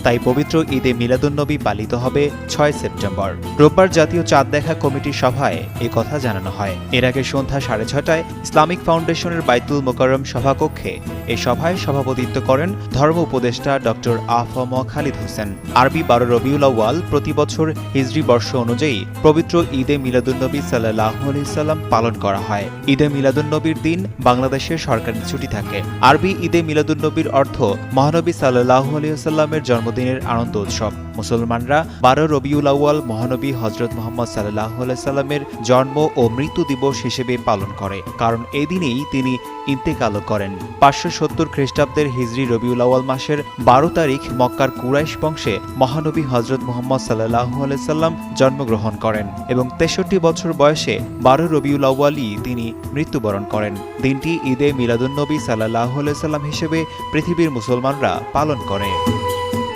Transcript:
তাই পবিত্র ঈদে মিলাদুন্নবী পালিত হবে ৬ সেপ্টেম্বর। রোববার জাতীয় চাঁদ দেখা কমিটির সভায় এ কথা জানানো হয়। এর আগে সন্ধ্যা 6:30টায় ইসলামিক ফাউন্ডেশনের বাইতুল মোকাররম সভাকক্ষে এ সভায় সভাপতিত্ব করেন ধর্ম উপদেষ্টা ডক্টর আফম খালিদ হোসেন। আরবি 12 রবিউল আউয়াল প্রতি বছর হিজরি বর্ষ অনুযায়ী পবিত্র ঈদে মিলাদুন্নবী সাল্লাল্লাহু আলাইহি সাল্লাম পালন করা হয়। ঈদে মিলাদুন্নবীর দিন বাংলাদেশের সরকারি ছুটি থাকে। আরবি ঈদে মিলাদুন্নবীর অর্থ মহানবী সাল্লাল্লাহু আলাইহি সাল্লামের জন্মদিনের আনন্দ উৎসব। মুসলমানরা 12 রবিউল আউয়াল মহানবী হযরত মুহাম্মদ সাল্লাল্লাহু আলাইহি সাল্লামের জন্ম ও মৃত্যু দিবস হিসেবে পালন করে, কারণ এই দিনেই তিনি ইন্তেকাল করেন। 570 খ্রিস্টাব্দের হিজরি রবিউল আউয়াল মাসের 12 তারিখ মক্কার কুরাইশ বংশে মহানবী হযরত মুহাম্মদ সাল্লাল্লাহু আলাইহি সাল্লাম জন্মগ্রহণ করেন এবং 63 বছর বয়সে 12 রবিউল আউয়ালই তিনি মৃত্যুবরণ করেন। দিনটি ঈদে মিলাদুন্নবী সাল্লাল্লাহু আলাইহি সাল্লাম হিসেবে পৃথিবীর মুসলমানরা পালন করে।